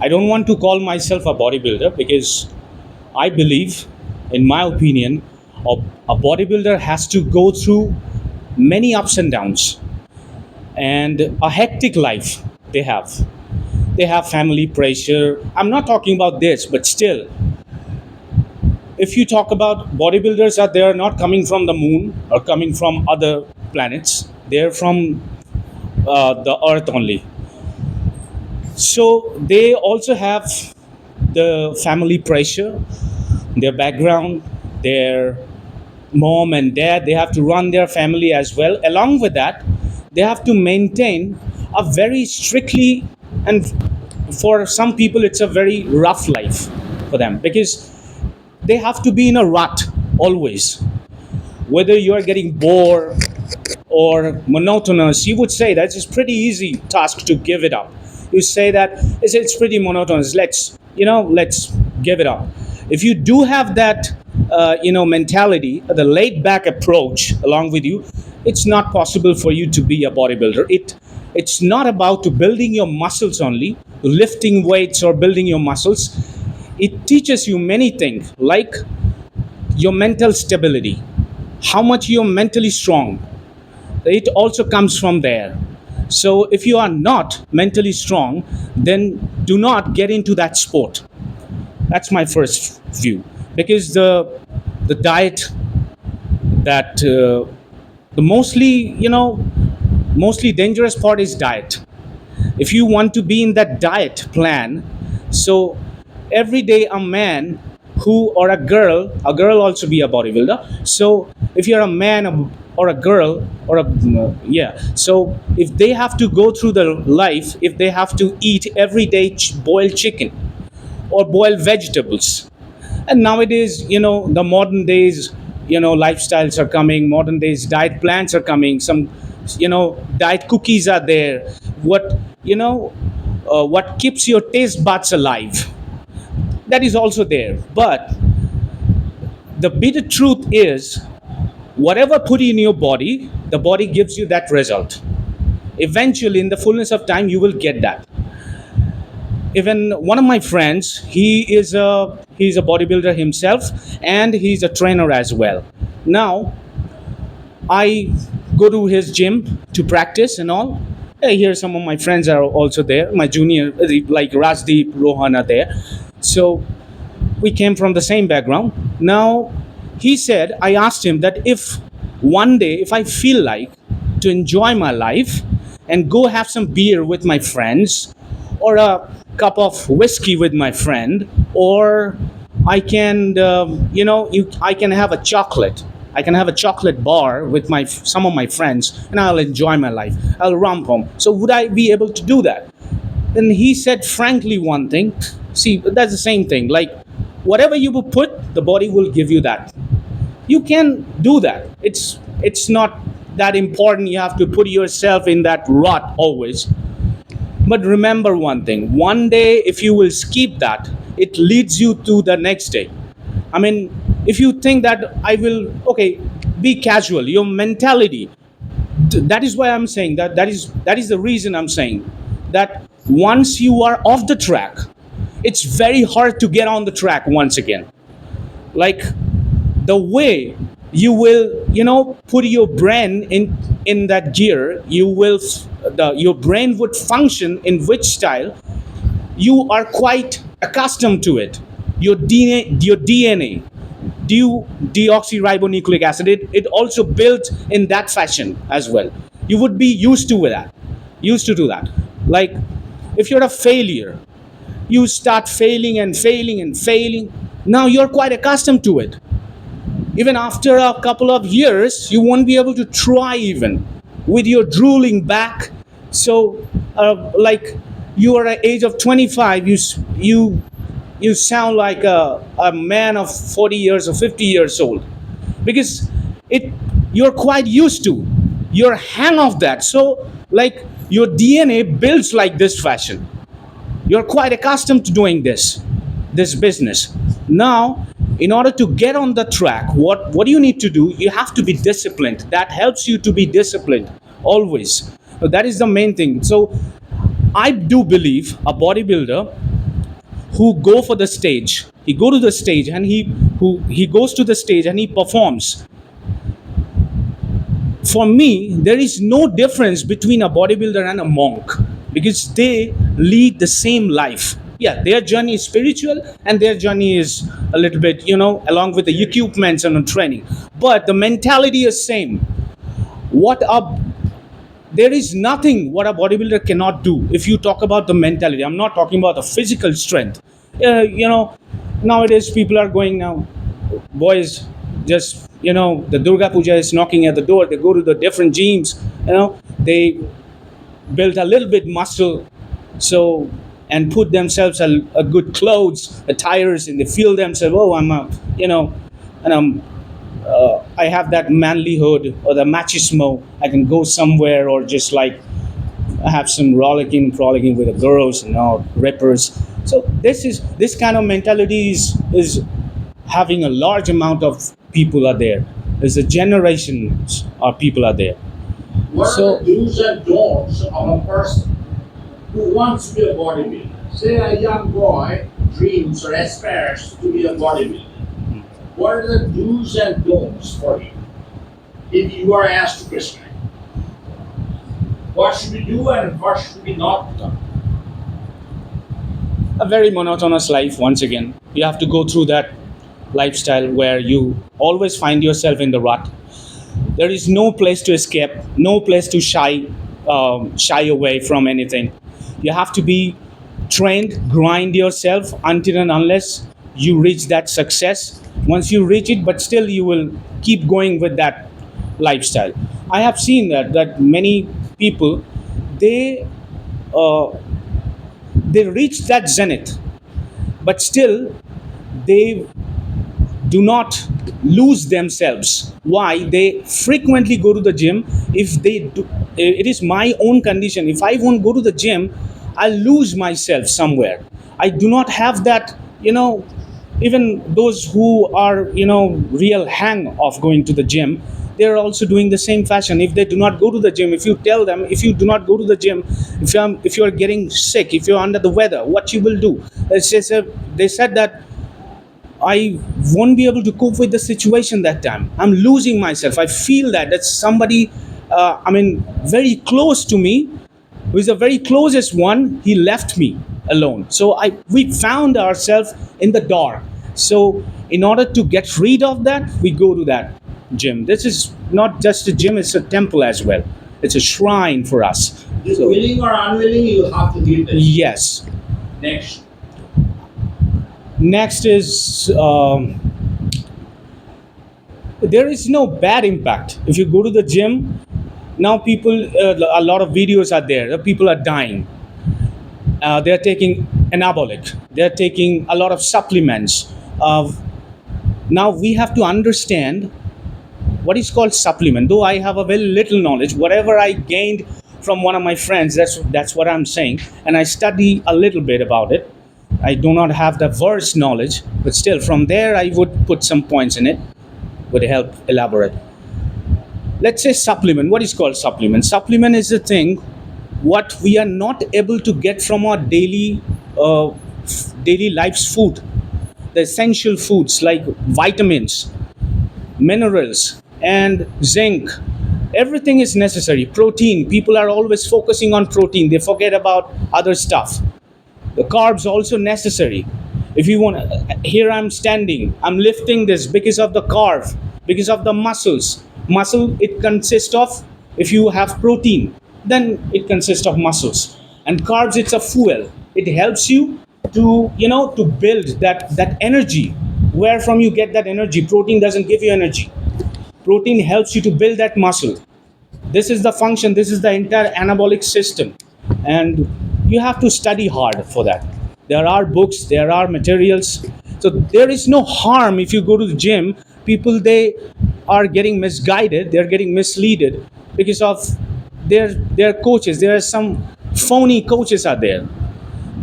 I don't want to call myself a bodybuilder because I believe, in my opinion, a, a bodybuilder has to go through many ups and downs and a hectic life they have. They have family pressure. I'm not talking about this, but still, if you talk about bodybuilders, that they are not coming from the moon or coming from other planets. They're from the Earth only. So they also have the family pressure, their background, their mom and dad. They have to run their family as well. Along with that, they have to maintain a very strictly, and for some people, it's a very rough life for them because they have to be in a rut always. Whether you are getting bored or monotonous, you would say that it's pretty easy task to give it up. You say that it's pretty monotonous. Let's give it up. If you do have that, mentality, the laid back approach along with you, it's not possible for you to be a bodybuilder. It's not about to building your muscles only, lifting weights or building your muscles. It teaches you many things like your mental stability, how much you're mentally strong. It also comes from there. So if you are not mentally strong, then do not get into that sport. That's my first view. Because the diet that the mostly dangerous part is diet. If you want to be in that diet plan, so every day a man who or a girl also be a bodybuilder. So if you're a man or a girl or a yeah, so if they have to go through the life, if they have to eat every day boiled chicken or boiled vegetables, and nowadays, the modern days, lifestyles are coming, modern days diet plans are coming, some, diet cookies are there. What keeps your taste buds alive, that is also there. But the bitter truth is, whatever put in your body, the body gives you that result. Eventually, in the fullness of time, you will get that. Even one of my friends, he's a bodybuilder himself, and he's a trainer as well. Now, I go to his gym to practice and all. Hey, here some of my friends are also there. My junior, like Rajdeep, Rohan are there. So we came from the same background. Now, he said, I asked him that if one day, if I feel like to enjoy my life and go have some beer with my friends, or a cup of whiskey with my friend, or I can, I can have a chocolate. I can have a chocolate bar with some of my friends, and I'll enjoy my life. I'll romp home. So would I be able to do that? And he said, frankly, one thing. See, that's the same thing. Like, whatever you will put, the body will give you that. You can do that. It's not that important. You have to put yourself in that rut always. But remember one thing. One day, if you will skip that, it leads you to the next day. I mean, if you think that I will, okay, be casual. Your mentality. That is why I'm saying that. That is the reason I'm saying that once you are off the track, it's very hard to get on the track once again. Like, the way you will, put your brain in that gear, your brain would function in which style you are quite accustomed to it. Your DNA, deoxyribonucleic acid, it also built in that fashion as well. You would be used to do that. Like, if you're a failure, you start failing and failing and failing. Now you're quite accustomed to it. Even after a couple of years, you won't be able to try even with your drooling back. So, like, you are at age of 25, you sound like a man of 40 years or 50 years old, because you're quite used to, you're hang of that. So, like, your DNA builds like this fashion. You're quite accustomed to doing this business. Now, in order to get on the track, what do you need to do? You have to be disciplined. That helps you to be disciplined always. So that is the main thing. So I do believe a bodybuilder who go for the stage, he go to the stage and he goes to the stage and he performs. For me, there is no difference between a bodybuilder and a monk because they lead the same life. Yeah, their journey is spiritual and their journey is a little bit, along with the equipment and the training. But the mentality is same. What a There is nothing what a bodybuilder cannot do. If you talk about the mentality, I'm not talking about the physical strength. Nowadays people are going now, boys, just the Durga Puja is knocking at the door, they go to the different gyms, they build a little bit muscle, so, and put themselves a good clothes, attires, and they feel themselves, oh, I'm a, and I have that manlyhood or the machismo. I can go somewhere or just like have some frolicking with the girls and all rippers. So this kind of mentality is having a large amount of people are there. There's a generations of people are there. What are So the do's and don'ts of a person who wants to be a bodybuilder? Say a young boy dreams or aspires to be a bodybuilder. What are the do's and don'ts for you if you are asked to prescribe? What should we do and what should we not do? a very monotonous life once again. You have to go through that lifestyle where you always find yourself in the rut. There is no place to escape, no place to shy away from anything. You have to be trained, grind yourself until and unless you reach that success. Once you reach it, but still you will keep going with that lifestyle. I have seen that many people, they uh, they reach that zenith, but still they do not lose themselves. Why? They frequently go to the gym. If they do, it is my own condition. If I won't go to the gym, I lose myself somewhere. I do not have that, even those who are, real hang of going to the gym, they're also doing the same fashion. If they do not go to the gym, if you tell them, if you do not go to the gym, if you're getting sick, if you're under the weather, what you will do? They said that I won't be able to cope with the situation that time. I'm losing myself. I feel that somebody, very close to me, who is the very closest one. He left me alone. So we found ourselves in the dark. So in order to get rid of that, we go to that gym. This is not just a gym; it's a temple as well. It's a shrine for us. If So willing or unwilling, you have to do this. yes. Next. Next is there is no bad impact if you go to the gym. Now people, a lot of videos are there. People are dying. They're taking anabolic. They're taking a lot of supplements. Now we have to understand what is called supplement. Though I have a very little knowledge, whatever I gained from one of my friends, that's what I'm saying, and I study a little bit about it. I do not have the verse knowledge, but still, from there, I would put some points in it, would help elaborate. Let's say supplement. What is called supplement? Supplement is the thing what we are not able to get from our daily life's food, the essential foods like vitamins, minerals, and zinc. Everything is necessary. Protein. People are always focusing on protein. They forget about other stuff. The carbs also necessary. If you want, here I'm standing, I'm lifting this because of the carb, because of the muscle. It consists of, if you have protein, then it consists of muscles, and carbs, it's a fuel. It helps you to, to build that energy. Where from you get that energy? Protein doesn't give you energy. Protein helps you to build that muscle. This is the function, this is the entire anabolic system, and you have to study hard for that. There are books, there are materials, so there is no harm if you go to the gym. People, they are getting misguided, they're getting misleaded because of their coaches. There are some phony coaches out there.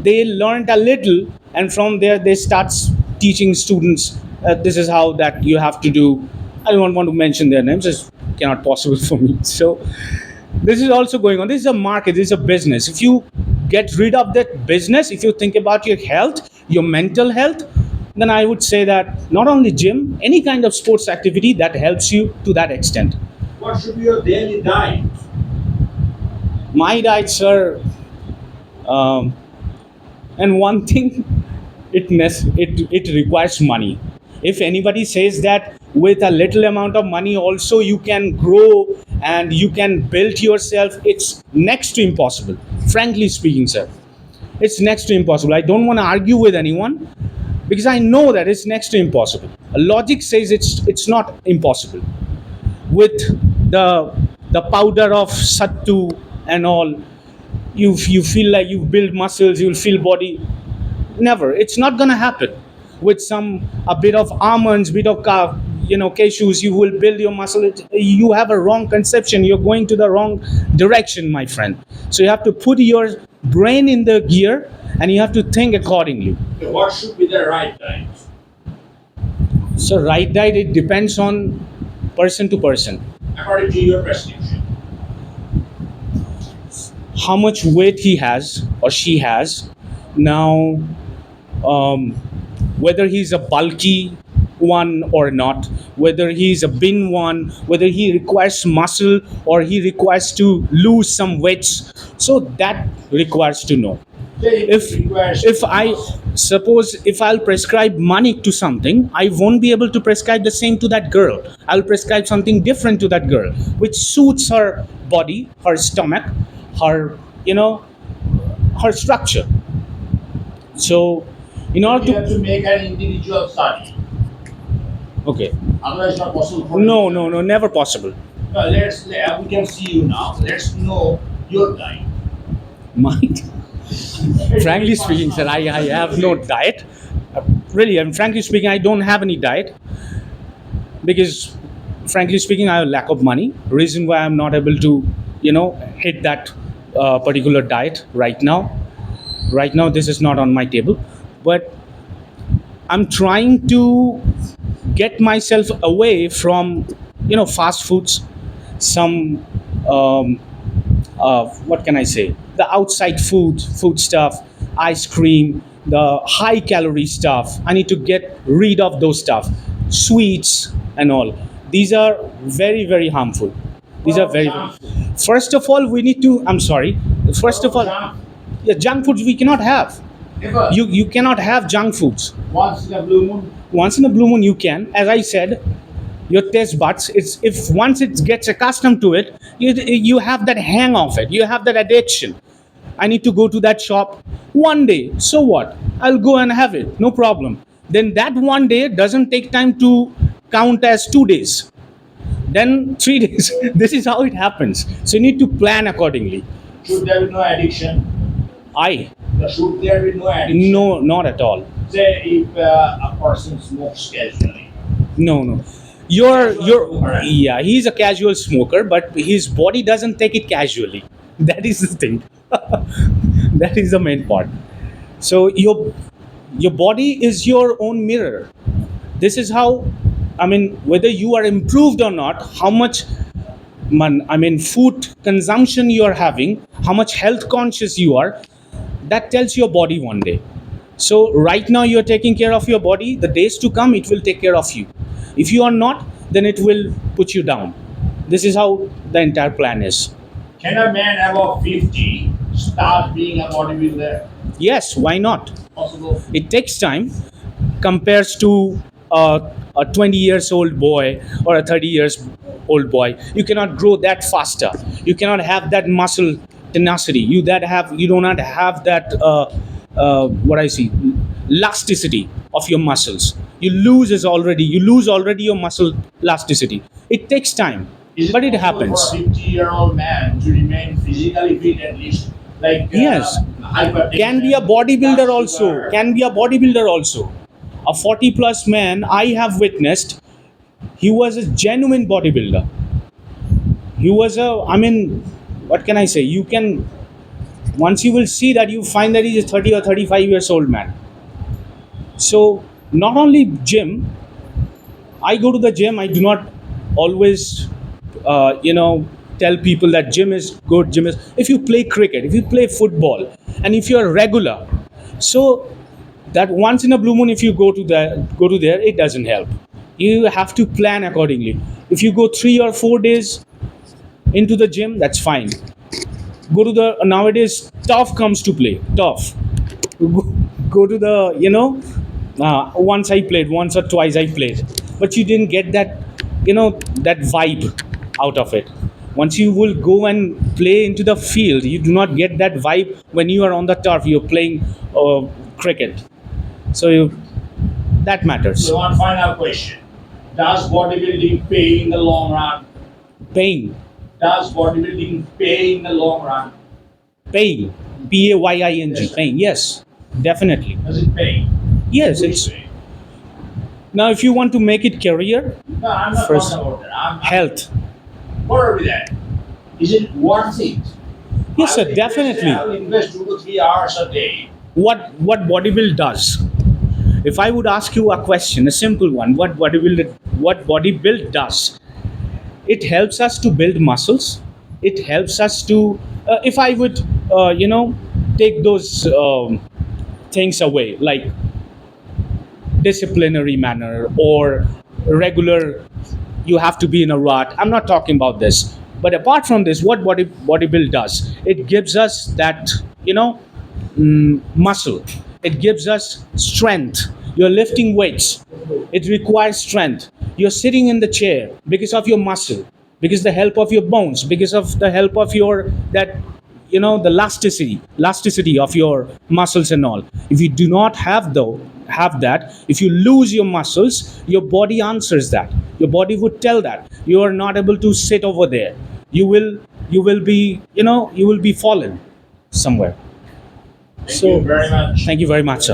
They learned a little, and from there they start teaching students, this is how that you have to do. I don't want to mention their names, it's cannot possible for me. So this is also going on. This is a market, this is a business. If you get rid of that business, if you think about your health, your mental health, then I would say that not only gym, any kind of sports activity that helps you to that extent. What should be your daily diet? My diets are, um, and one thing, it requires money. If anybody says that with a little amount of money also you can grow and you can build yourself, it's next to impossible. Frankly speaking, sir, it's next to impossible. I don't want to argue with anyone because I know that it's next to impossible. Logic says it's not impossible. With the powder of sattu and all, you feel like you build muscles, you'll feel body. Never, it's not going to happen. With some a bit of almonds, bit of cashews, you will build your muscle. You have a wrong conception, you're going to the wrong direction, my friend. So you have to put your brain in the gear and you have to think accordingly. Okay, what should be the right diet? So right diet, it depends on person to person. According to your prescription. How much weight he has or she has now, um, whether he's a bulky one or not, whether he's a bin one, whether he requires muscle or he requires to lose some weights. So that requires to know. Say If it requires if I suppose if I'll prescribe money to something, I won't be able to prescribe the same to that girl. I'll prescribe something different to that girl, which suits her body, her stomach, her her structure. So in order you have to to make an individual study. okay, Otherwise, it's not possible for no, you. no, no, never possible. We can see you now. Let's know your diet. Mine, frankly speaking, sir, I have no diet. Really, and frankly speaking, I don't have any diet because, frankly speaking, I have a lack of money. Reason why I'm not able to, hit that particular diet right now. Right now, this is not on my table, but I'm trying to get myself away from, fast foods, some what can I say? The outside food stuff, ice cream, the high calorie stuff. I need to get rid of those stuff, sweets and all. These are very, very harmful. These are very, very. Junk food. First of all, we need to. I'm sorry. First of all, Junk. yeah, junk foods we cannot have. Never. You cannot have junk foods. Once in a blue moon. Once in a blue moon you can. As I said, your taste buds, it's if once it gets accustomed to it, you have that hang of it, you have that addiction. I need to go to that shop one day, so what, I'll go and have it, no problem. Then that one day doesn't take time to count as 2 days, then 3 days. This is how it happens. So you need to plan accordingly. Should there be no addiction? I Should there be no addiction? No, not at all. Say if a person smokes casually. No. You're Smoker. yeah, he's a casual smoker, but his body doesn't take it casually. That is the thing. That is the main part. So your body is your own mirror. This is how, I mean, whether you are improved or not, how much food consumption you are having, how much health conscious you are, that tells your body one day. So right now you're taking care of your body, the days to come it will take care of you. If you are not, then it will put you down. This is how the entire plan is. Can a man above 50 start being a bodybuilder? Yes, why not? Possible. It takes time compares to a 20 years old boy or a 30 years old boy. You cannot grow that faster. You cannot have that muscle tenacity. You do not have that what I see, elasticity of your muscles. You lose already your muscle elasticity. It takes time, Is but it possible happens. for a 50-year-old man to remain physically fit at least? Like Yes. hypertension, Can be a bodybuilder blood also. sugar? Can be a bodybuilder also. A 40 plus man I have witnessed, he was a genuine bodybuilder. He was what can I say? You can, once you will see that, you find that he's a 30 or 35 years old man. So not only gym, I go to the gym. I do not always, tell people that gym is good. Gym is. If you play cricket, if you play football, And if you're regular, so that once in a blue moon, if you go to there, it doesn't help. You have to plan accordingly. If you go 3 or 4 days into the gym, that's fine. Go to the nowadays tough comes to play. Tough. Go, go to the once I played, once or twice I played, but you didn't get that that vibe out of it. Once you will go and play into the field, you do not get that vibe when you are on the turf. You're playing cricket, so that matters. So one final question. Does bodybuilding pay in the long run? Paying, Does bodybuilding pay in the long run? paying, paying, Yes, sir. paying. Yes, definitely. Does it pay? Yes, Which it's way? now if you want to make it career, No, I'm not first talking about that. health. What are we that? Is it worth it? Yes, sir, I will definitely. I will invest 2 to 3 hours a day. What bodybuild does, if I would ask you a question, a simple one, what bodybuild does, it helps us to build muscles. It helps us to if I would take those things away, like disciplinary manner or regular, you have to be in a rut, I'm not talking about this. But apart from this, what bodybuild does, it gives us that muscle. It gives us strength. You're lifting weights, it requires strength. You're sitting in the chair because of your muscle, because the help of your bones, because of the help of your that the elasticity of your muscles and all. If you do not have that, if you lose your muscles, your body answers that. Your body would tell that you are not able to sit over there. You will be you will be fallen somewhere. Thank you So very much. thank you very much, sir.